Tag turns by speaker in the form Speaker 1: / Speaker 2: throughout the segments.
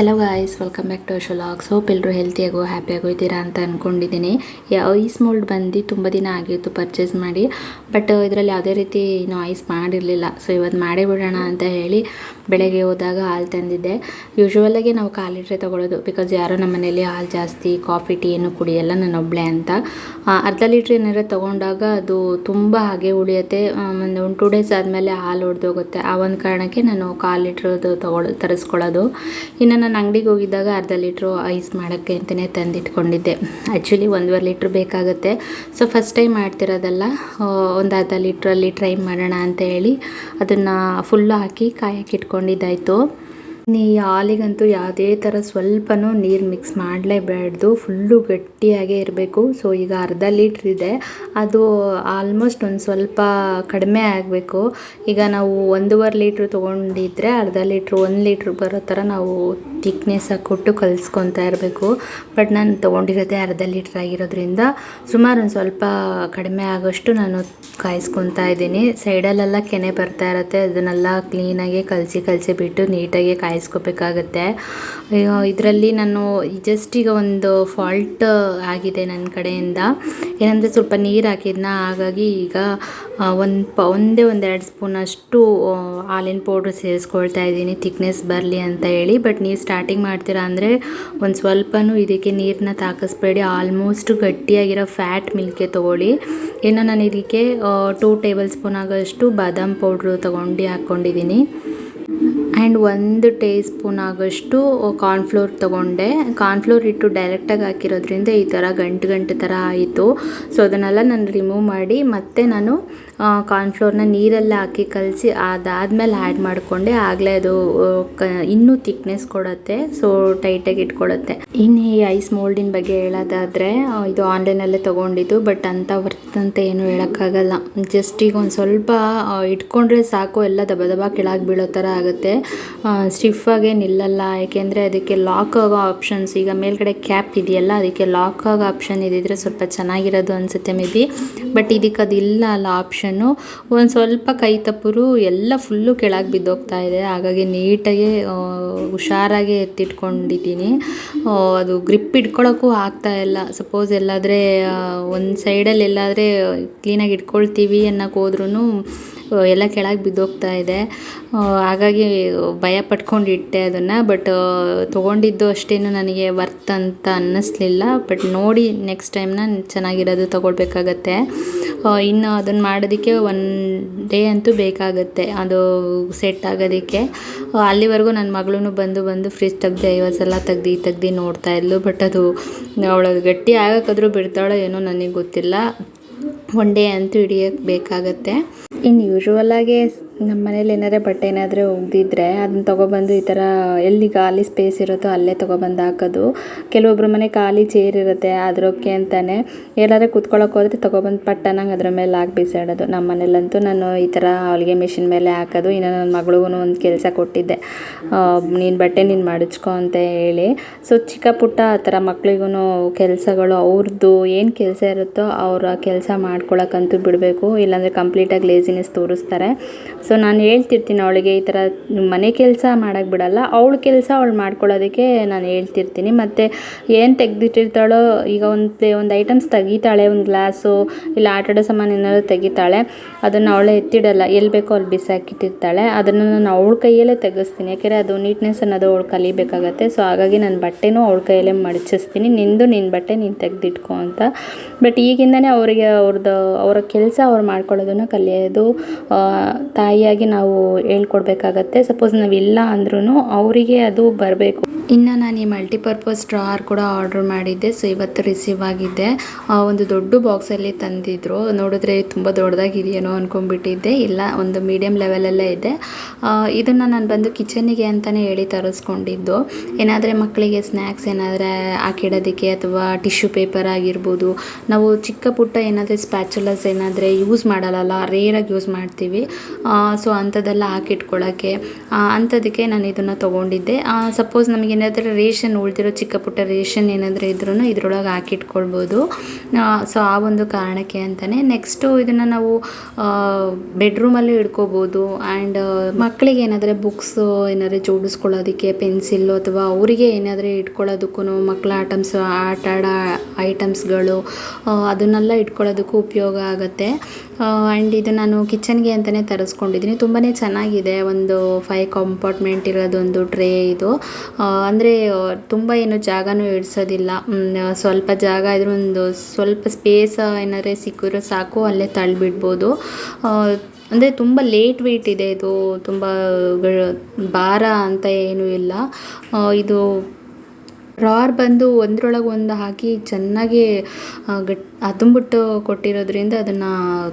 Speaker 1: Hello guys, welcome back to ಶೋಲಾಗ್ಸ್. Hope ಎಲ್ಲರೂ ಹೆಲ್ತಿಯಾಗೋ ಹ್ಯಾಪಿಯಾಗೋ ಇದ್ದೀರಾ ಅಂತ ಅಂದ್ಕೊಂಡಿದ್ದೀನಿ. ಐಸ್ ಮೋಲ್ಡ್ ಬಂದು ತುಂಬ ದಿನ ಆಗಿತ್ತು ಪರ್ಚೇಸ್ ಮಾಡಿ, ಬಟ್ ಇದರಲ್ಲಿ ಯಾವುದೇ ರೀತಿ ಇನ್ನೂ ಐಸ್ ಮಾಡಿರಲಿಲ್ಲ. ಸೊ ಇವತ್ತು ಮಾಡೇ ಬಿಡೋಣ ಅಂತ ಹೇಳಿ ಬೆಳಗ್ಗೆ ಹೋದಾಗ ಹಾಲು ತಂದಿದ್ದೆ. ಯೂಶ್ವಲಾಗಿ ನಾವು 1/4 ಲೀಟ್ರೇ ತೊಗೊಳ್ಳೋದು, ಬಿಕಾಸ್ ಯಾರೋ ನಮ್ಮ ಮನೇಲಿ ಹಾಲು ಜಾಸ್ತಿ, ಕಾಫಿ ಟೀ ಏನು ಕುಡಿಯಲ್ಲ, ನಾನು ಒಬ್ಬಳೇ ಅಂತ. ಅರ್ಧ ಲೀಟ್ರ್ ಏನಾದ್ರು ತೊಗೊಂಡಾಗ ಅದು ತುಂಬ ಹಾಗೆ ಉಳಿಯುತ್ತೆ. ಒಂದು 2 ಡೇಸ್ ಆದಮೇಲೆ ಹಾಲು ಒಡೆದೋಗುತ್ತೆ. ಆ ಒಂದು ಕಾರಣಕ್ಕೆ ನಾನು 1/4 ಲೀಟ್ರದ್ದು ತರಿಸ್ಕೊಳ್ಳೋದು. ಇನ್ನು ನಾನು ಅಂಗಡಿಗೆ ಹೋಗಿದ್ದಾಗ ಅರ್ಧ ಲೀಟ್ರು ಐಸ್ ಮಾಡೋಕ್ಕೆ ಅಂತಲೇ ತಂದಿಟ್ಕೊಂಡಿದ್ದೆ. ಆ್ಯಕ್ಚುಲಿ 1.5 ಲೀಟ್ರ್ ಬೇಕಾಗುತ್ತೆ. ಸೊ ಫಸ್ಟ್ ಟೈಮ್ ಮಾಡ್ತಿರೋದಲ್ಲ, ಒಂದು ಅರ್ಧ ಲೀಟ್ರಲ್ಲಿ ಟ್ರೈ ಮಾಡೋಣ ಅಂತ ಹೇಳಿ ಅದನ್ನು ಫುಲ್ಲು ಹಾಕಿ ಕಾಯಕ್ಕೆ ಇಟ್ಕೊಂಡಿದ್ದಾಯಿತು. ಈ ಹಾಲಿಗಂತೂ ಯಾವುದೇ ಥರ ಸ್ವಲ್ಪನೂ ನೀರು ಮಿಕ್ಸ್ ಮಾಡಲೇಬಾರ್ದು, ಫುಲ್ಲು ಗಟ್ಟಿಯಾಗೇ ಇರಬೇಕು. ಸೊ ಈಗ ಅರ್ಧ ಲೀಟ್ರ್ ಇದೆ, ಅದು ಆಲ್ಮೋಸ್ಟ್ ಒಂದು ಸ್ವಲ್ಪ ಕಡಿಮೆ ಆಗಬೇಕು. ಈಗ ನಾವು 1.5 ಲೀಟ್ರ್ ತೊಗೊಂಡಿದ್ರೆ ಅರ್ಧ ಲೀಟ್ರ್ 1 ಲೀಟ್ರ್ ಬರೋ ಥರ ನಾವು ತಿಕ್ನೆಸ್ ಕೊಟ್ಟು ಕಲಿಸ್ಕೊತಾ ಇರಬೇಕು. ಬಟ್ ನಾನು ತೊಗೊಂಡಿರೋದೇ ಅರ್ಧ ಲೀಟ್ರ್ ಆಗಿರೋದ್ರಿಂದ ಸುಮಾರು ಒಂದು ಸ್ವಲ್ಪ ಕಡಿಮೆ ಆಗೋಷ್ಟು ನಾನು ಕಾಯಿಸ್ಕೊತಾ ಇದ್ದೀನಿ. ಸೈಡಲ್ಲೆಲ್ಲ ಕೆನೆ ಬರ್ತಾ ಇರುತ್ತೆ, ಅದನ್ನೆಲ್ಲ ಕ್ಲೀನಾಗಿ ಕಲಸಿ ಬಿಟ್ಟು ನೀಟಾಗಿ ಕಾಯಿಸ್ಕೋಬೇಕಾಗತ್ತೆ. ಇದರಲ್ಲಿ ನಾನು ಜಸ್ಟ್ ಈಗ ಒಂದು ಫಾಲ್ಟ್ ಆಗಿದೆ ನನ್ನ ಕಡೆಯಿಂದ. ಏನಂದರೆ ಸ್ವಲ್ಪ ನೀರು ಹಾಕಿದ್ನ, ಹಾಗಾಗಿ ಈಗ ಒಂದೇ 1-2 ಸ್ಪೂನಷ್ಟು ಹಾಲಿನ ಪೌಡ್ರ್ ಸೇರಿಸ್ಕೊಳ್ತಾ ಇದ್ದೀನಿ, ಥಿಕ್ನೆಸ್ ಬರಲಿ ಅಂತ ಹೇಳಿ. ಬಟ್ ನೀವು ಸ್ಟಾರ್ಟಿಂಗ್ ಮಾಡ್ತೀರಾ ಅಂದರೆ ಒಂದು ಸ್ವಲ್ಪನೂ ಇದಕ್ಕೆ ನೀರನ್ನ ತಾಕಿಸ್ಬೇಡಿ. ಆಲ್ಮೋಸ್ಟ್ ಗಟ್ಟಿಯಾಗಿರೋ ಫ್ಯಾಟ್ ಮಿಲ್ಕೆ ತೊಗೊಳ್ಳಿ. ಇನ್ನು ನಾನು ಇದಕ್ಕೆ 2 ಟೇಬಲ್ ಸ್ಪೂನ್ ಆಗೋಷ್ಟು ಬಾದಾಮ್ ಪೌಡ್ರು ಹಾಕ್ಕೊಂಡಿದ್ದೀನಿ. ಆ್ಯಂಡ್ 1 ಟೀ ಸ್ಪೂನ್ ಆಗೋಷ್ಟು ಕಾರ್ನ್ಫ್ಲೋರ್ ತೊಗೊಂಡೆ. ಕಾರ್ನ್ಫ್ಲೋರ್ ಇಟ್ಟು ಡೈರೆಕ್ಟಾಗಿ ಹಾಕಿರೋದ್ರಿಂದ ಈ ಥರ ಗಂಟು ಥರ ಆಯಿತು. ಸೊ ಅದನ್ನೆಲ್ಲ ನಾನು ರಿಮೂವ್ ಮಾಡಿ ಮತ್ತೆ ನಾನು ಕಾರ್ನ್ಫ್ಲೋರ್ನ ನೀರಲ್ಲಿ ಹಾಕಿ ಕಲಸಿ ಅದಾದಮೇಲೆ ಆ್ಯಡ್ ಮಾಡಿಕೊಂಡೆ. ಆಗಲೇ ಅದು ಇನ್ನೂ ಥಿಕ್ನೆಸ್ ಕೊಡುತ್ತೆ, ಸೊ ಟೈಟಾಗಿ ಇಟ್ಕೊಳ್ಳುತ್ತೆ. ಇನ್ನು ಈ ಐಸ್ ಮೋಲ್ಡಿನ ಬಗ್ಗೆ ಹೇಳೋದಾದರೆ, ಇದು ಆನ್ಲೈನಲ್ಲೇ ತೊಗೊಂಡಿದ್ದು, ಬಟ್ ಅಂತ ವರ್ತ್ ಅಂತ ಏನು ಹೇಳೋಕ್ಕಾಗಲ್ಲ. ಜಸ್ಟ್ ಈಗ ಒಂದು ಸ್ವಲ್ಪ ಇಟ್ಕೊಂಡ್ರೆ ಸಾಕು, ಎಲ್ಲ ದಬ ಕೆಳಗೆ ಬೀಳೋ ಥರ ಆಗುತ್ತೆ. ಸ್ಟಿಫಾಗೇ ನಿಲ್ಲಲ್ಲ, ಏಕೆಂದರೆ ಅದಕ್ಕೆ ಲಾಕ್ ಆಗೋ ಆಪ್ಷನ್ಸ್, ಈಗ ಮೇಲ್ಗಡೆ ಕ್ಯಾಪ್ ಇದೆಯಲ್ಲ, ಅದಕ್ಕೆ ಲಾಕ್ ಆಗೋ ಆಪ್ಷನ್ ಇದ್ದಿದ್ರೆ ಸ್ವಲ್ಪ ಚೆನ್ನಾಗಿರೋದು ಅನಿಸುತ್ತೆ ಮೇ ಬಿ. ಬಟ್ ಇದಕ್ಕೆ ಅದಿಲ್ಲ ಅಲ್ಲ ಆಪ್ಷನ್ನು. ಒಂದು ಸ್ವಲ್ಪ ಕೈ ತಪ್ಪರು ಎಲ್ಲ ಫುಲ್ಲು ಕೆಳಗೆ ಬಿದ್ದೋಗ್ತಾ ಇದೆ. ಹಾಗಾಗಿ ನೀಟಾಗಿ ಹುಷಾರಾಗಿ ಎತ್ತಿಟ್ಕೊಂಡಿದ್ದೀನಿ. ಅದು ಗ್ರಿಪ್ ಇಟ್ಕೊಳ್ಳೋಕ್ಕೂ ಆಗ್ತಾ ಇಲ್ಲ. ಸಪೋಸ್ ಎಲ್ಲಾದರೆ ಒಂದು ಸೈಡಲ್ಲಿ ಎಲ್ಲಾದರೆ ಕ್ಲೀನಾಗಿ ಇಟ್ಕೊಳ್ತೀವಿ ಅನ್ನೋಕೆ ಹೋದ್ರೂ ಎಲ್ಲ ಕೆಳಗೆ ಬಿದ್ದೋಗ್ತಾ ಇದೆ. ಹಾಗಾಗಿ ಭಯ ಪಟ್ಕೊಂಡಿಟ್ಟೆ ಅದನ್ನು. ಬಟ್ ತೊಗೊಂಡಿದ್ದು ಅಷ್ಟೇನು ನನಗೆ ವರ್ತ್ ಅಂತ ಅನ್ನಿಸ್ಲಿಲ್ಲ. ಬಟ್ ನೋಡಿ ನೆಕ್ಸ್ಟ್ ಟೈಮ್ ನಾನು ಚೆನ್ನಾಗಿರೋದು ತೊಗೊಳ್ಬೇಕಾಗತ್ತೆ. ಇನ್ನು ಅದನ್ನು ಮಾಡೋದಕ್ಕೆ 1 ಡೇ ಅಂತೂ ಬೇಕಾಗುತ್ತೆ ಅದು ಸೆಟ್ ಆಗೋದಕ್ಕೆ. ಅಲ್ಲಿವರೆಗೂ ನನ್ನ ಮಗಳೂ ಬಂದು ಫ್ರಿಜ್ ತೆಗ್ದು 50 ಸಲ ತೆಗ್ದು ನೋಡ್ತಾ ಇದ್ಲು. ಬಟ್ ಅದು ಅವಳದು ಗಟ್ಟಿ ಆಗೋಕ್ಕಾದ್ರೂ ಬಿಡ್ತಾಳೋ ಏನೋ ನನಗೆ ಗೊತ್ತಿಲ್ಲ. 1 ಡೇ ಅಂತೂ ಹಿಡಿಯೋಕ್ಕೆ ಬೇಕಾಗತ್ತೆ. ಇನ್ನು ಯೂಶ್ವಲಾಗಿ ನಮ್ಮ ಮನೇಲಿ ಬಟ್ಟೆ ಏನಾದರೂ ಒಗ್ದಿದ್ರೆ ಅದನ್ನ ತೊಗೊಬಂದು ಈ ಥರ ಎಲ್ಲಿ ಖಾಲಿ ಸ್ಪೇಸ್ ಇರುತ್ತೋ ಅಲ್ಲೇ ತೊಗೊಬಂದು ಹಾಕೋದು. ಕೆಲವೊಬ್ಬರ ಮನೆ ಖಾಲಿ ಚೇರ್ ಇರುತ್ತೆ, ಅದಕ್ಕೆ ಅಂತಲೇ ಎಲ್ಲಾದರೂ ಕೂತ್ಕೊಳ್ಳೋಕೆ ಹೋದರೆ ತೊಗೊಬಂದು ಪಟ್ಟನಂಗೆ ಅದ್ರ ಮೇಲೆ ಹಾಕಿ ಬಿಸಾಡೋದು. ನಮ್ಮ ಮನೇಲಂತೂ ನಾನು ಈ ಥರ ಹೊಲಿಗೆ ಮಿಷಿನ್ ಮೇಲೆ ಹಾಕೋದು. ಇನ್ನು ನನ್ನ ಮಗಳಿಗೂ ಒಂದು ಕೆಲಸ ಕೊಟ್ಟಿದ್ದೆ, ನೀನು ಬಟ್ಟೆ ನೀನು ಮಡಚ್ಕೊ ಅಂತ ಹೇಳಿ. ಸೊ ಚಿಕ್ಕ ಪುಟ್ಟ ಆ ಥರ ಮಕ್ಳಿಗೂ ಕೆಲಸಗಳು ಅವ್ರದ್ದು ಏನು ಕೆಲಸ ಇರುತ್ತೋ ಅವರ ಕೆಲಸ ಮಾಡ್ಕೊಳಕ್ಕಂತೂ ಬಿಡಬೇಕು, ಇಲ್ಲಾಂದರೆ ಕಂಪ್ಲೀಟಾಗಿ ಲೇಸಿನೆಸ್ ತೋರಿಸ್ತಾರೆ. ಸೊ ನಾನು ಹೇಳ್ತಿರ್ತೀನಿ ಅವಳಿಗೆ, ಈ ಥರ ಮನೆ ಕೆಲಸ ಮಾಡೋಕ್ಕೆ ಬಿಡಲ್ಲ, ಅವಳ ಕೆಲಸ ಅವಳು ಮಾಡ್ಕೊಳ್ಳೋದಕ್ಕೆ ನಾನು ಹೇಳ್ತಿರ್ತೀನಿ. ಮತ್ತು ಏನು ತೆಗೆದಿಟ್ಟಿರ್ತಾಳೋ, ಈಗ ಒಂದು ಐಟಮ್ಸ್ ತೆಗಿತಾಳೆ, ಒಂದು ಗ್ಲಾಸು ಇಲ್ಲ ಆಟಾಡೋ ಸಾಮಾನು ಏನಾದರೂ ತೆಗಿತಾಳೆ, ಅದನ್ನು ಅವಳೇ ಎತ್ತಿಡಲ್ಲ, ಎಲ್ಲಿ ಬೇಕೋ ಅಲ್ಲಿ ಬಿಸಾಕಿಟ್ಟಿರ್ತಾಳೆ. ಅದನ್ನು ನಾನು ಅವಳ ಕೈಯಲ್ಲೇ ತೆಗೆಸ್ತೀನಿ, ಯಾಕೆಂದರೆ ಅದು ನೀಟ್ನೆಸ್ ಅನ್ನೋದು ಅವಳು ಕಲಿಬೇಕಾಗತ್ತೆ. ಸೊ ಹಾಗಾಗಿ ನನ್ನ ಬಟ್ಟೆನೂ ಅವಳ ಕೈಯಲ್ಲೇ ಮಡಚಿಸ್ತೀನಿ, ನಿನ್ನ ಬಟ್ಟೆ ನೀನು ತೆಗೆದಿಟ್ಕೊ ಅಂತ. ಬಟ್ ಈಗಿಂದನೇ ಅವರಿಗೆ ಅವರ ಕೆಲಸ ಅವ್ರು ಮಾಡ್ಕೊಳ್ಳೋದನ್ನು ಕಲಿಯೋದು ತಾಯಿಯಾಗಿ ನಾವು ಹೇಳ್ಕೊಡ್ಬೇಕಾಗತ್ತೆ. ಸಪೋಸ್ ನಾವಿಲ್ಲ ಅಂದ್ರೂ ಅವರಿಗೆ ಅದು ಬರಬೇಕು. ಇನ್ನು ನಾನು ಈ ಮಲ್ಟಿಪರ್ಪಸ್ ಡ್ರಾವರ್ ಕೂಡ ಆರ್ಡ್ರ್ ಮಾಡಿದ್ದೆ. ಸೊ ಇವತ್ತು ರಿಸೀವ್ ಆಗಿದೆ. ಒಂದು ದೊಡ್ಡ ಬಾಕ್ಸಲ್ಲಿ ತಂದಿದ್ರು, ನೋಡಿದ್ರೆ ತುಂಬ ದೊಡ್ಡದಾಗಿದೆಯೇನೋ ಅಂದ್ಕೊಂಡ್ಬಿಟ್ಟಿದ್ದೆ. ಇಲ್ಲ, ಒಂದು ಮೀಡಿಯಮ್ ಲೆವೆಲಲ್ಲೇ ಇದೆ. ಇದನ್ನು ನಾನು ಬಂದು ಕಿಚನಿಗೆ ಅಂತಲೇ ಹೇಳಿ ತರಿಸ್ಕೊಂಡಿದ್ದು. ಏನಾದರೆ ಮಕ್ಕಳಿಗೆ ಸ್ನ್ಯಾಕ್ಸ್ ಏನಾದರೆ ಹಾಕಿಡೋದಕ್ಕೆ ಅಥವಾ ಟಿಶ್ಯೂ ಪೇಪರ್ ಆಗಿರ್ಬೋದು, ನಾವು ಚಿಕ್ಕ ಪುಟ್ಟ ಏನಾದರೂ ಸ್ಪ್ಯಾಚುಲಸ್ ಏನಾದರೆ ಯೂಸ್ ಮಾಡಲ್ಲ, ರೇರಾಗಿ ಯೂಸ್ ಮಾಡ್ತೀವಿ. ಸೊ ಅಂಥದ್ದೆಲ್ಲ ಹಾಕಿಟ್ಕೊಳ್ಳೋಕ್ಕೆ ಅಂಥದಕ್ಕೆ ನಾನು ಇದನ್ನು ತೊಗೊಂಡಿದ್ದೆ. ಸಪೋಸ್ ನಮಗೇನಾದರೂ ರೇಷನ್ ಉಳಿದಿರೋ ಚಿಕ್ಕ ಪುಟ್ಟ ರೇಷನ್ ಏನಾದರೂ ಇದ್ರೂ ಇದ್ರೊಳಗೆ ಹಾಕಿಟ್ಕೊಳ್ಬೋದು. ಸೊ ಆ ಒಂದು ಕಾರಣಕ್ಕೆ ಅಂತಲೇ. ನೆಕ್ಸ್ಟು ಇದನ್ನು ನಾವು ಬೆಡ್ರೂಮಲ್ಲೂ ಇಟ್ಕೋಬೋದು. ಆ್ಯಂಡ್ ಮಕ್ಕಳಿಗೆ ಏನಾದರೂ ಬುಕ್ಸು ಏನಾದರೂ ಜೋಡಿಸ್ಕೊಳ್ಳೋದಕ್ಕೆ ಪೆನ್ಸಿಲ್ಲು ಅಥವಾ ಅವರಿಗೆ ಏನಾದರೂ ಇಟ್ಕೊಳ್ಳೋದಕ್ಕೂ ಮಕ್ಕಳ ಆಟ ಆಡೋ ಐಟಮ್ಸ್ಗಳು ಅದನ್ನೆಲ್ಲ ಇಟ್ಕೊಳ್ಳೋದಕ್ಕೂ ಉಪಯೋಗ ಆಗುತ್ತೆ. ಆ್ಯಂಡ್ ಇದು ನಾನು ಕಿಚನ್ಗೆ ಅಂತಲೇ ತರಿಸ್ಕೊಂಡಿದ್ದೀನಿ. ತುಂಬಾ ಚೆನ್ನಾಗಿದೆ. ಒಂದು 5 ಕಂಪಾರ್ಟ್ಮೆಂಟ್ ಇರೋದೊಂದು ಟ್ರೇ ಇದು. ಅಂದರೆ ತುಂಬ ಏನು ಜಾಗನೂ ಇಡಿಸೋದಿಲ್ಲ. ಸ್ವಲ್ಪ ಜಾಗ ಇದ್ರೂ ಒಂದು ಸ್ವಲ್ಪ ಸ್ಪೇಸ್ ಏನಾದ್ರೆ ಸಿಕ್ಕಿದ್ರೆ ಸಾಕು, ಅಲ್ಲೇ ತಳ್ಳಿಬಿಡ್ಬೋದು. ಅಂದರೆ ತುಂಬ ಲೇಟ್ ವೆಯ್ಟ್ ಇದೆ ಇದು, ತುಂಬ ಭಾರ ಅಂತ ಏನೂ ಇಲ್ಲ. ಇದು ಡ್ರಾರ್ ಬಂದು ಒಂದ್ರೊಳಗೆ ಒಂದು ಹಾಕಿ ಚೆನ್ನಾಗಿ ಅದುಂಬಿಟ್ಟು ಕೊಟ್ಟಿರೋದ್ರಿಂದ ಅದನ್ನು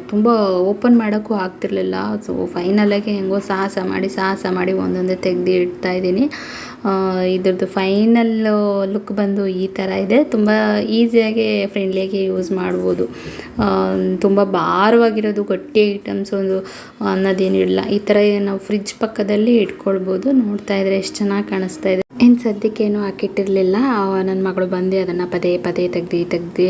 Speaker 1: ತುಂಬ ಓಪನ್ ಮಾಡೋಕ್ಕೂ ಆಗ್ತಿರ್ಲಿಲ್ಲ. ಸೊ ಫೈನಲಾಗಿ ಹೆಂಗೋ ಸಾಹಸ ಮಾಡಿ ಒಂದೊಂದೇ ತೆಗೆದು ಇಡ್ತಾ ಇದ್ದೀನಿ. ಇದ್ರದ್ದು ಫೈನಲ್ ಲುಕ್ ಬಂದು ಈ ಥರ ಇದೆ. ತುಂಬ ಈಸಿಯಾಗಿ ಫ್ರೆಂಡ್ಲಿಯಾಗಿ ಯೂಸ್ ಮಾಡ್ಬೋದು. ತುಂಬ ಭಾರವಾಗಿರೋದು ಗಟ್ಟಿ ಐಟಮ್ಸ್ ಒಂದು ಅನ್ನೋದೇನಿಲ್ಲ. ಈ ಥರ ನಾವು ಫ್ರಿಜ್ ಪಕ್ಕದಲ್ಲಿ ಇಟ್ಕೊಳ್ಬೋದು. ನೋಡ್ತಾ ಇದ್ರೆ ಎಷ್ಟು ಚೆನ್ನಾಗಿ ಕಾಣಿಸ್ತಾ ಇದೆ. ಇನ್ನು ಸದ್ಯಕ್ಕೇನು ಹಾಕಿಟ್ಟಿರಲಿಲ್ಲ. ನನ್ನ ಮಗಳು ಬಂದು ಅದನ್ನು ಪದೇ ತೆಗ್ದು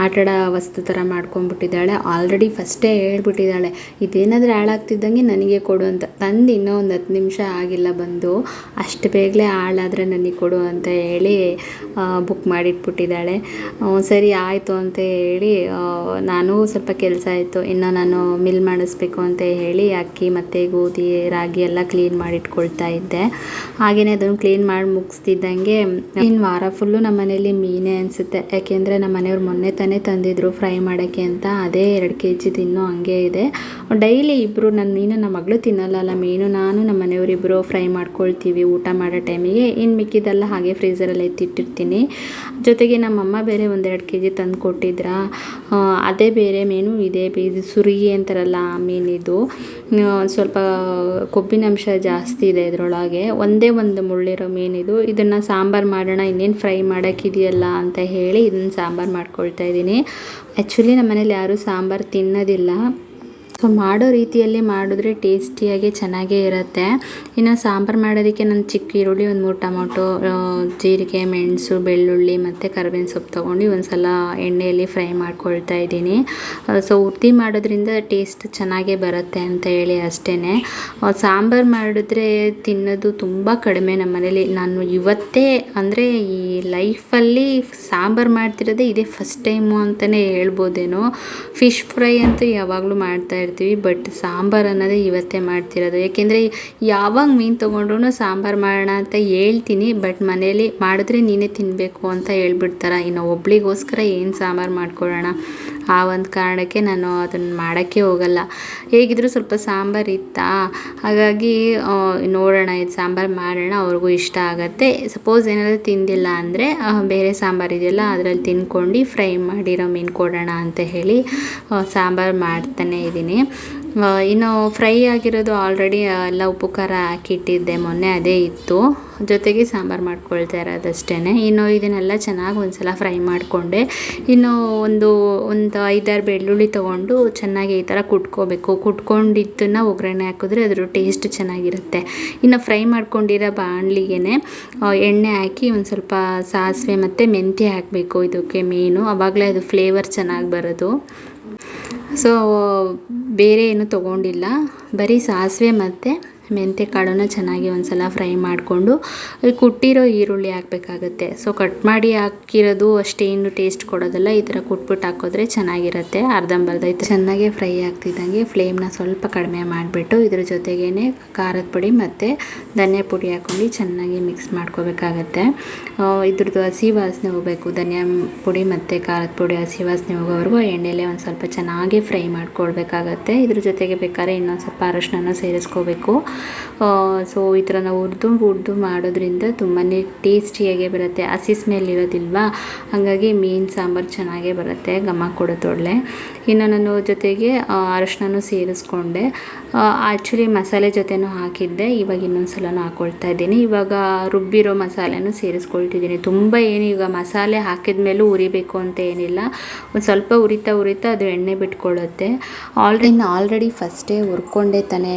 Speaker 1: ಆಟಾಡೋ ವಸ್ತು ಥರ ಮಾಡ್ಕೊಂಡ್ಬಿಟ್ಟಿದ್ದಾಳೆ. ಆಲ್ರೆಡಿ ಫಸ್ಟೇ ಹೇಳ್ಬಿಟ್ಟಿದ್ದಾಳೆ, ಇದೇನಾದರೂ ಹಾಳಾಗ್ತಿದ್ದಂಗೆ ನನಗೆ ಕೊಡು ಅಂತ. ತಂದು ಇನ್ನೂ ಒಂದು 10 ನಿಮಿಷ ಆಗಿಲ್ಲ ಬಂದು, ಅಷ್ಟು ಬೇಗಲೇ ಹಾಳಾದರೆ ನನಗೆ ಕೊಡು ಅಂತ ಹೇಳಿ ಬುಕ್ ಮಾಡಿಟ್ಬಿಟ್ಟಿದ್ದಾಳೆ. ಸರಿ ಆಯಿತು ಅಂತ ಹೇಳಿ ನಾನು ಸ್ವಲ್ಪ ಕೆಲಸ ಆಯಿತು, ಇನ್ನು ನಾನು ಮಿಲ್ ಮಾಡಿಸ್ಬೇಕು ಅಂತ ಹೇಳಿ ಅಕ್ಕಿ ಮತ್ತು ಗೋಧಿ ರಾಗಿ ಎಲ್ಲ ಕ್ಲೀನ್ ಮಾಡಿಟ್ಕೊಳ್ತಾ ಇದ್ದೆ. ಹಾಗೆಯೇ ಅದನ್ನು ಕ್ಲೀನ್ ಮಾಡಿ ಮುಗಿಸ್ತಿದ್ದಂಗೆ ಇನ್ನು ವಾರ ಫುಲ್ಲು ನಮ್ಮ ಮನೇಲಿ ಮೀನೇ ಅನಿಸುತ್ತೆ. ಯಾಕೆಂದರೆ ನಮ್ಮ ಮನೆಯವ್ರು ಮೊನ್ನೆ ತಾನೇ ತಂದಿದ್ರು ಫ್ರೈ ಮಾಡೋಕ್ಕೆ ಅಂತ. ಅದೇ 2 kg ಇನ್ನೂ ಹಂಗೆ ಇದೆ. ಡೈಲಿ ಇಬ್ಬರು ನಮ್ಮ ಮಗಳು ತಿನ್ನಲ್ಲ ಮೀನು, ನಾನು ನಮ್ಮ ಮನೆಯವರಿಬ್ಬರು ಫ್ರೈ ಮಾಡ್ಕೊಳ್ತೀವಿ ಊಟ ಮಾಡೋ ಟೈಮಿಗೆ. ಇನ್ನು ಮಿಕ್ಕಿದೆಲ್ಲ ಹಾಗೆ ಫ್ರೀಝರಲ್ಲಿ ಎತ್ತಿಟ್ಟಿರ್ತೀನಿ. ಜೊತೆಗೆ ನಮ್ಮಮ್ಮ ಬೇರೆ 1-2 kg ತಂದು ಕೊಟ್ಟಿದ್ರ. ಅದೇ ಬೇರೆ ಮೀನು, ಇದು ಸುರಿಗೆ ಅಂತಾರಲ್ಲ ಆ ಮೀನಿದು. ಸ್ವಲ್ಪ ಕೊಬ್ಬಿನಂಶ ಜಾಸ್ತಿ ಇದೆ ಇದರೊಳಗೆ. ಒಂದೇ ಒಂದು ಮುಳ್ಳಿರೋ ಮೀನಿದು. ಇದನ್ನು ಸಾಂಬಾರು ಮಾಡೋಣ, ಇನ್ನೇನು ಫ್ರೈ ಮಾಡೋಕ್ಕಿದೆಯಲ್ಲ ಅಂತ ಹೇಳಿ ಇದನ್ನು ಸಾಂಬಾರು ಮಾಡ್ಕೊಳ್ತಾ ಇದ್ದೀನಿ. ಆ್ಯಕ್ಚುಲಿ ನಮ್ಮ ಮನೇಲಿ ಯಾರೂ ಸಾಂಬಾರು ತಿನ್ನೋದಿಲ್ಲ. ಸೊ ಮಾಡೋ ರೀತಿಯಲ್ಲಿ ಮಾಡಿದ್ರೆ ಟೇಸ್ಟಿಯಾಗಿ ಚೆನ್ನಾಗೇ ಇರುತ್ತೆ. ಇನ್ನು ಸಾಂಬಾರು ಮಾಡೋದಕ್ಕೆ ನಾನು ಚಿಕ್ಕ ಈರುಳ್ಳಿ, 1-3 ಟೊಮೊಟೊ, ಜೀರಿಗೆ, ಮೆಣಸು, ಬೆಳ್ಳುಳ್ಳಿ ಮತ್ತು ಕರಿಬೇವಿನ ಸೊಪ್ಪು ತೊಗೊಂಡು ಒಂದು ಸಲ ಎಣ್ಣೆಯಲ್ಲಿ ಫ್ರೈ ಮಾಡ್ಕೊಳ್ತಾ ಇದ್ದೀನಿ. ಸೊ ಉದ್ದಿ ಮಾಡೋದ್ರಿಂದ ಟೇಸ್ಟ್ ಚೆನ್ನಾಗೇ ಬರುತ್ತೆ ಅಂತ ಹೇಳಿ ಅಷ್ಟೇ. ಸಾಂಬಾರು ಮಾಡಿದ್ರೆ ತಿನ್ನೋದು ತುಂಬ ಕಡಿಮೆ ನಮ್ಮ ಮನೇಲಿ. ನಾನು ಇವತ್ತೇ ಅಂದರೆ ಈ ಲೈಫಲ್ಲಿ ಸಾಂಬಾರು ಮಾಡ್ತಿರೋದೇ ಇದೇ ಫಸ್ಟ್ ಟೈಮು ಅಂತಲೇ ಹೇಳ್ಬೋದೇನೋ. ಫಿಶ್ ಫ್ರೈ ಅಂತೂ ಯಾವಾಗಲೂ ಮಾಡ್ತಾ ಇರ್ತೀವಿ, ಬಟ್ ಸಾಂಬಾರು ಅನ್ನೋದೇ ಇವತ್ತೇ ಮಾಡ್ತಿರೋದು. ಏಕೆಂದರೆ ಯಾವಾಗ ಮೀನು ತೊಗೊಂಡ್ರೂ ಸಾಂಬಾರು ಮಾಡೋಣ ಅಂತ ಹೇಳ್ತೀನಿ, ಬಟ್ ಮನೇಲಿ ಮಾಡಿದ್ರೆ ನೀನೇ ತಿನ್ನಬೇಕು ಅಂತ ಹೇಳ್ಬಿಡ್ತಾರೆ. ಇನ್ನು ಒಬ್ಳಿಗೋಸ್ಕರ ಏನು ಸಾಂಬಾರು ಮಾಡ್ಕೊಳ್ಳೋಣ, ಆ ಒಂದು ಕಾರಣಕ್ಕೆ ನಾನು ಅದನ್ನು ಮಾಡೋಕ್ಕೆ ಹೋಗಲ್ಲ. ಹೇಗಿದ್ದರೂ ಸ್ವಲ್ಪ ಸಾಂಬಾರು ಇತ್ತಾ, ಹಾಗಾಗಿ ನೋಡೋಣ ಇದು ಸಾಂಬಾರು ಮಾಡೋಣ, ಅವ್ರಿಗೂ ಇಷ್ಟ ಆಗುತ್ತೆ. ಸಪೋಸ್ ಏನಾದರೂ ತಿಂದಿಲ್ಲ ಅಂದರೆ ಬೇರೆ ಸಾಂಬಾರು ಇದೆಯಲ್ಲ ಅದರಲ್ಲಿ ತಿನ್ಕೊಂಡು ಫ್ರೈ ಮಾಡಿರೋ ಮೀನು ಕೊಡೋಣ ಅಂತ ಹೇಳಿ ಸಾಂಬಾರು ಮಾಡ್ತಾನೆ ಇದ್ದೀನಿ. ಇನ್ನು ಫ್ರೈ ಆಗಿರೋದು ಆಲ್ರೆಡಿ ಎಲ್ಲ ಉಪ್ಪು ಖಾರ ಹಾಕಿಟ್ಟಿದ್ದೆ ಮೊನ್ನೆ, ಅದೇ ಇತ್ತು. ಜೊತೆಗೆ ಸಾಂಬಾರು ಮಾಡ್ಕೊಳ್ತಾ ಇರೋದಷ್ಟೇ. ಇನ್ನು ಇದನ್ನೆಲ್ಲ ಚೆನ್ನಾಗಿ ಒಂದು ಸಲ ಫ್ರೈ ಮಾಡಿಕೊಂಡೆ. ಇನ್ನು ಒಂದು 5-6 ಬೆಳ್ಳುಳ್ಳಿ ತೊಗೊಂಡು ಚೆನ್ನಾಗಿ ಈ ಥರ ಕುಟ್ಕೊಂಡಿದ್ದನ್ನು ಒಗ್ಗರಣೆ ಹಾಕಿದ್ರೆ ಅದ್ರ ಟೇಸ್ಟ್ ಚೆನ್ನಾಗಿರುತ್ತೆ. ಇನ್ನು ಫ್ರೈ ಮಾಡ್ಕೊಂಡಿರೋ ಬಾಣಲಿಗೆ ಎಣ್ಣೆ ಹಾಕಿ ಒಂದು ಸ್ವಲ್ಪ ಸಾಸಿವೆ ಮತ್ತು ಮೆಂತ್ಯ ಹಾಕಬೇಕು ಇದಕ್ಕೆ ಮೀನು, ಆವಾಗಲೇ ಅದು ಫ್ಲೇವರ್ ಚೆನ್ನಾಗಿ ಬರೋದು. ಸೊ ಬೇರೆ ಏನು ತೊಗೊಂಡಿಲ್ಲ, ಬರೀ ಸಾಸಿವೆ ಮತ್ತು ಮೆಂತ್ಯ ಕಾಳನ್ನು ಚೆನ್ನಾಗಿ ಒಂದು ಸಲ ಫ್ರೈ ಮಾಡಿಕೊಂಡು ಕುಟ್ಟಿರೋ ಈರುಳ್ಳಿ ಹಾಕಬೇಕಾಗುತ್ತೆ. ಸೊ ಕಟ್ ಮಾಡಿ ಹಾಕಿರೋದು ಅಷ್ಟೇನು ಟೇಸ್ಟ್ ಕೊಡೋದಿಲ್ಲ, ಈ ಥರ ಕುಟ್ಬಿಟ್ಟು ಹಾಕಿದ್ರೆ ಚೆನ್ನಾಗಿರುತ್ತೆ. ಅರ್ಧಂಬರ್ಧ ಚೆನ್ನಾಗಿ ಫ್ರೈ ಆಗ್ತಿದ್ದಂಗೆ ಫ್ಲೇಮ್ನ ಸ್ವಲ್ಪ ಕಡಿಮೆ ಮಾಡಿಬಿಟ್ಟು ಇದ್ರ ಜೊತೆಗೇ ಖಾರದ ಪುಡಿ ಮತ್ತು ಧನಿಯಾ ಪುಡಿ ಹಾಕ್ಕೊಂಡು ಚೆನ್ನಾಗಿ ಮಿಕ್ಸ್ ಮಾಡ್ಕೋಬೇಕಾಗತ್ತೆ. ಇದ್ರದ್ದು ಹಸಿ ವಾಸನೆ ಹೋಗಬೇಕು. ಧನಿಯಾ ಪುಡಿ ಮತ್ತು ಖಾರದ ಪುಡಿ ಹಸಿ ವಾಸನೆ ಹೋಗೋವರೆಗೂ ಎಣ್ಣೆಲೆ ಒಂದು ಸ್ವಲ್ಪ ಚೆನ್ನಾಗಿ ಫ್ರೈ ಮಾಡ್ಕೊಳ್ಬೇಕಾಗತ್ತೆ. ಇದ್ರ ಜೊತೆಗೆ ಬೇಕಾದ್ರೆ ಇನ್ನೊಂದು ಸ್ವಲ್ಪ ಅರಶಿನ ಸೇರಿಸ್ಕೋಬೇಕು. ಸೊ ಈ ಥರ ನಾವು ಹುರಿದು ಮಾಡೋದ್ರಿಂದ ತುಂಬಾ ಟೇಸ್ಟಿಯಾಗೇ ಬರುತ್ತೆ. ಹಸಿ ಸ್ಮೆಲ್ ಇರೋದಿಲ್ವಾ, ಹಾಗಾಗಿ ಮೀನು ಸಾಂಬಾರು ಚೆನ್ನಾಗೇ ಬರುತ್ತೆ, ಘಮ ಕೊಡುತ್ತೊಳ್ಳೆ. ಇನ್ನು ನಾನು ಜೊತೆಗೆ ಅರಶಿನೂ ಸೇರಿಸ್ಕೊಂಡೆ. ಆ್ಯಕ್ಚುಲಿ ಮಸಾಲೆ ಜೊತೆನೂ ಹಾಕಿದ್ದೆ, ಇವಾಗ ಇನ್ನೊಂದು ಸಲನೂ ಹಾಕ್ಕೊಳ್ತಾ ಇದ್ದೀನಿ. ಇವಾಗ ರುಬ್ಬಿರೋ ಮಸಾಲೆನೂ ಸೇರಿಸ್ಕೊಳ್ತಿದ್ದೀನಿ. ತುಂಬ ಏನು ಈಗ ಮಸಾಲೆ ಹಾಕಿದ ಮೇಲೂ ಉರಿಬೇಕು ಅಂತ ಏನಿಲ್ಲ, ಒಂದು ಸ್ವಲ್ಪ ಉರಿತಾ ಅದು ಎಣ್ಣೆ ಬಿಟ್ಕೊಳ್ಳುತ್ತೆ. ಆಲ್ರೆಡಿ ಫಸ್ಟೇ ಹುರ್ಕೊಂಡೇ ತಾನೇ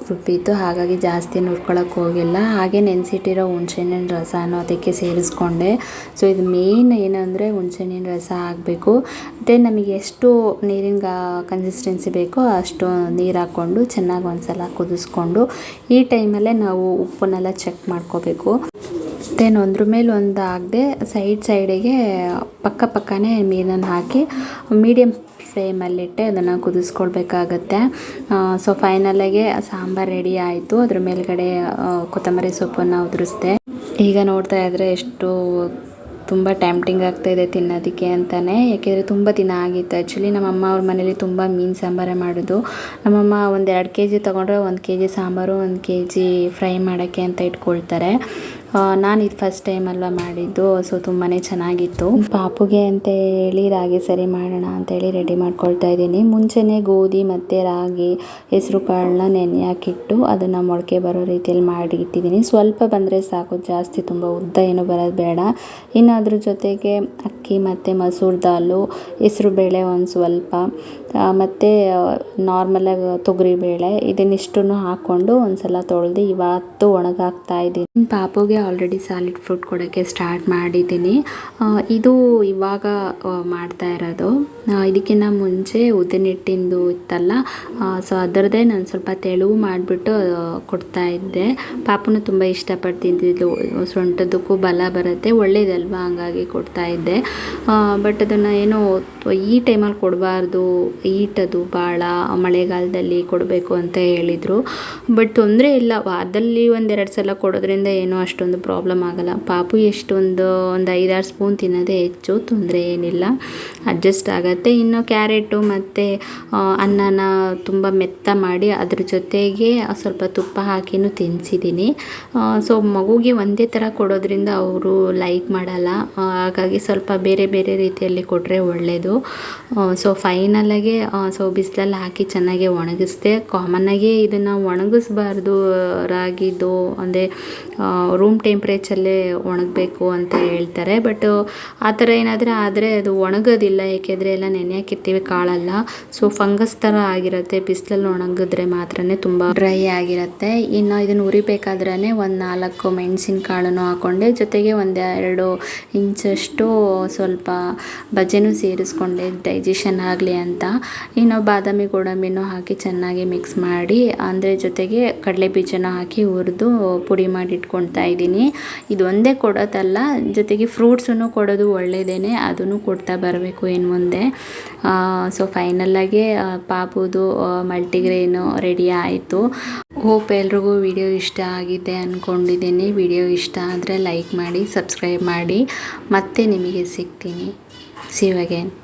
Speaker 1: ರುಬ್ಬಿದ್ದು, ಹಾಗಾಗಿ ಜಾಸ್ತಿ ಹುರ್ಕೊಳ್ಳೋಕೆ ಹೋಗಿಲ್ಲ. ಹಾಗೆ ನೆನೆಸಿಟ್ಟಿರೋ ಹುಣಸೆಹಣ್ಣಿನ ರಸನೂ ಅದಕ್ಕೆ ಸೇರಿಸ್ಕೊಂಡೆ. ಸೊ ಇದು ಮೇನ್ ಏನಂದರೆ ಹುಣಸೆಹಣ್ಣಿನ ರಸ ಹಾಕಬೇಕು. ಮತ್ತು ನಮಗೆ ಎಷ್ಟು ನೀರಿನ ಕನ್ಸಿಸ್ಟೆನ್ಸಿ ಬೇಕೋ ಅಷ್ಟು ನೀರು ಹಾಕ್ಕೊಂಡು ಚೆನ್ನಾಗಿ ಒಂದ್ಸಲ ಕುದಿಸ್ಕೊಂಡು ಈ ಟೈಮಲ್ಲೇ ನಾವು ಉಪ್ಪನ್ನೆಲ್ಲ ಚೆಕ್ ಮಾಡ್ಕೋಬೇಕು. ಮತ್ತು ಒಂದ್ರ ಮೇಲೆ ಒಂದು ಆಗದೆ ಸೈಡಿಗೆ ಪಕ್ಕನೇ ಮೀನನ್ನು ಹಾಕಿ ಮೀಡಿಯಮ್ ಫ್ಲೇಮಲ್ಲಿಟ್ಟೆ ಅದನ್ನು ಕುದಿಸ್ಕೊಳ್ಬೇಕಾಗತ್ತೆ. ಸೊ ಫೈನಲಾಗೆ ಸಾಂಬಾರು ರೆಡಿ ಆಯಿತು. ಅದ್ರ ಮೇಲ್ಗಡೆ ಕೊತ್ತಂಬರಿ ಸೊಪ್ಪನ್ನು ಉದುರಿಸ್ದೆ. ಈಗ ನೋಡ್ತಾ ಇದ್ದರೆ ಎಷ್ಟು ತುಂಬ ಟೆಂಪ್ಟಿಂಗ್ ಆಗ್ತಾಯಿದೆ ತಿನ್ನೋದಕ್ಕೆ ಅಂತಲೇ, ಯಾಕೆಂದರೆ ತುಂಬ ದಿನ ಆಗಿತ್ತು. ಆ್ಯಕ್ಚುಲಿ ನಮ್ಮಮ್ಮ ಅವ್ರ ಮನೇಲಿ ತುಂಬ ಮೀನು ಸಾಂಬಾರೇ ಮಾಡೋದು. ನಮ್ಮಮ್ಮ ಒಂದು 2 kg ತೊಗೊಂಡ್ರೆ 1 kg ಸಾಂಬಾರು 1 kg ಫ್ರೈ ಮಾಡೋಕ್ಕೆ ಅಂತ ಇಟ್ಕೊಳ್ತಾರೆ. ನಾನು ಇದು ಫಸ್ಟ್ ಟೈಮ್ ಅಲ್ವಾ ಮಾಡಿದ್ದು, ಸೊ ತುಂಬಾ ಚೆನ್ನಾಗಿತ್ತು. ಪಾಪುಗೆ ಅಂತ ಹೇಳಿ ರಾಗಿ ಸರಿ ಮಾಡೋಣ ಅಂತೇಳಿ ರೆಡಿ ಮಾಡ್ಕೊಳ್ತಾ ಇದ್ದೀನಿ. ಮುಂಚೆನೇ ಗೋಧಿ ಮತ್ತು ರಾಗಿ ಹೆಸರು ಕಾಳನ್ನ ನೆನೆ ಹಾಕಿಟ್ಟು ಅದನ್ನು ಮೊಳಕೆ ಬರೋ ರೀತಿಯಲ್ಲಿ ಮಾಡಿ ಇಟ್ಟಿದ್ದೀನಿ. ಸ್ವಲ್ಪ ಬಂದರೆ ಸಾಕು, ಜಾಸ್ತಿ ತುಂಬ ಉದ್ದ ಏನು ಬರೋದು ಬೇಡ. ಇನ್ನು ಅದ್ರ ಜೊತೆಗೆ ಅಕ್ಕಿ ಮತ್ತು ಮಸೂರ್ ದಾಲು, ಹೆಸರು ಬೇಳೆ ಒಂದು ಸ್ವಲ್ಪ, ಮತ್ತು ನಾರ್ಮಲಾಗಿ ತೊಗರಿಬೇಳೆ, ಇದನ್ನಿಷ್ಟನ್ನು ಹಾಕ್ಕೊಂಡು ಒಂದು ಸಲ ತೊಳೆದು ಇವತ್ತು ಒಣಗಾಕ್ತಾ ಇದ್ದೀನಿ. ಪಾಪುಗೆ ಆಲ್ರೆಡಿ ಸಾಲಿಡ್ ಫುಡ್ ಕೊಡೋಕ್ಕೆ ಸ್ಟಾರ್ಟ್ ಮಾಡಿದ್ದೀನಿ. ಇದು ಇವಾಗ ಮಾಡ್ತಾ ಇರೋದು. ಇದಕ್ಕಿಂತ ಮುಂಚೆ ಉದ್ದಿನಿಟ್ಟಿಂದು ಇತ್ತಲ್ಲ, ಸೊ ಅದರದ್ದೇ ನಾನು ಸ್ವಲ್ಪ ತೆಳು ಮಾಡಿಬಿಟ್ಟು ಕೊಡ್ತಾ ಇದ್ದೆ. ಪಾಪುನು ತುಂಬ ಇಷ್ಟಪಟ್ಟು ತಿಂತಿದ್ದು. ಸೊಂಟದಕ್ಕೂ ಬಲ ಬರುತ್ತೆ, ಒಳ್ಳೇದಲ್ವಾ, ಹಂಗಾಗಿ ಕೊಡ್ತಾ ಇದ್ದೆ. ಬಟ್ ಅದನ್ನು ಏನೋ ಈ ಟೈಮಲ್ಲಿ ಕೊಡಬಾರ್ದು, ಈಟದು ಭಾಳ ಮಳೆಗಾಲದಲ್ಲಿ ಕೊಡಬೇಕು ಅಂತ ಹೇಳಿದರು. ಬಟ್ ತೊಂದರೆ ಇಲ್ಲ, ವಾರದಲ್ಲಿ 1-2 ಸಲ ಕೊಡೋದ್ರಿಂದ ಏನೂ ಅಷ್ಟೊಂದು ಪ್ರಾಬ್ಲಮ್ ಆಗೋಲ್ಲ. ಪಾಪು ಒಂದು 5-6 ಸ್ಪೂನ್ ತಿನ್ನೋದೇ ಹೆಚ್ಚು, ತೊಂದರೆ ಏನಿಲ್ಲ, ಅಡ್ಜಸ್ಟ್ ಆಗುತ್ತೆ. ಇನ್ನು ಕ್ಯಾರೆಟು ಮತ್ತು ಅನ್ನನ ತುಂಬ ಮೆತ್ತ ಮಾಡಿ ಅದ್ರ ಜೊತೆಗೆ ಸ್ವಲ್ಪ ತುಪ್ಪ ಹಾಕಿನೂ ತಿನ್ನಿಸಿದ್ದೀನಿ. ಸೊ ಮಗುಗೆ ಒಂದೇ ಥರ ಕೊಡೋದ್ರಿಂದ ಅವರು ಲೈಕ್ ಮಾಡಲ್ಲ, ಹಾಗಾಗಿ ಸ್ವಲ್ಪ ಬೇರೆ ಬೇರೆ ರೀತಿಯಲ್ಲಿ ಕೊಟ್ಟರೆ ಒಳ್ಳೆಯದು. ಸೊ ಫೈನಲಾಗೆ ಬಿಸಿಲಲ್ಲಿ ಹಾಕಿ ಚೆನ್ನಾಗಿ ಒಣಗಿಸ್ದೆ. ಕಾಮನ್ನಾಗಿ ಇದನ್ನು ಒಣಗಿಸ್ಬಾರ್ದು, ರಾಗಿದು ಅಂದರೆ ರೂಮ್ ಟೆಂಪ್ರೇಚರಲ್ಲೇ ಒಣಗಬೇಕು ಅಂತ ಹೇಳ್ತಾರೆ. ಬಟ್ ಆ ಥರ ಏನಾದರೂ ಆದರೆ ಅದು ಒಣಗೋದಿಲ್ಲ, ಏಕೆಂದರೆ ಎಲ್ಲ ನೆನೆ ಹಾಕಿರ್ತೀವಿ ಕಾಳೆಲ್ಲ. ಸೊ ಫಂಗಸ್ ಥರ ಆಗಿರುತ್ತೆ, ಬಿಸಿಲಲ್ಲಿ ಒಣಗಿದ್ರೆ ಮಾತ್ರ ತುಂಬ ಡ್ರೈ ಆಗಿರುತ್ತೆ. ಇನ್ನು ಇದನ್ನು ಉರಿಬೇಕಾದ್ರೆ ಒಂದು 4 ಮೆಣಸಿನಕಾಳನ್ನು ಹಾಕ್ಕೊಂಡೆ, ಜೊತೆಗೆ 1-2 ಇಂಚಷ್ಟು ಸ್ವಲ್ಪ ಬಜ್ಜೆನೂ ಸೇರಿಸ್ಕೊಂಡೆ ಡೈಜೆಷನ್ ಆಗಲಿ ಅಂತ. ಇನ್ನು ಬಾದಾಮಿ ಗೋಡಂಬಿನೂ ಹಾಕಿ ಚೆನ್ನಾಗಿ ಮಿಕ್ಸ್ ಮಾಡಿ, ಅಂದರೆ ಜೊತೆಗೆ ಕಡಲೆ ಬೀಜನ ಹಾಕಿ ಹುರಿದು ಪುಡಿ ಮಾಡಿ ಇಟ್ಕೊಳ್ತಾ ಇದ್ದೀನಿ. ಇದು ಒಂದೇ ಕೊಡೋದಲ್ಲ, ಜೊತೆಗೆ ಫ್ರೂಟ್ಸನ್ನು ಕೊಡೋದು ಒಳ್ಳೆಯದೇ, ಅದನ್ನು ಕೊಡ್ತಾ ಬರಬೇಕು ಇನ್ನು ಮುಂದೆ. ಸೊ ಫೈನಲಾಗಿ ಪಾಪುದು ಮಲ್ಟಿಗ್ರೇನು ರೆಡಿ ಆಯಿತು. ಹೋಪ್ ಎಲ್ರಿಗೂ ವಿಡಿಯೋ ಇಷ್ಟ ಆಗಿದೆ ಅಂದ್ಕೊಂಡಿದ್ದೀನಿ. ವಿಡಿಯೋ ಇಷ್ಟ ಆದರೆ ಲೈಕ್ ಮಾಡಿ, ಸಬ್ಸ್ಕ್ರೈಬ್ ಮಾಡಿ. ಮತ್ತೆ ನಿಮಗೆ ಸಿಗ್ತೀನಿ. See you again.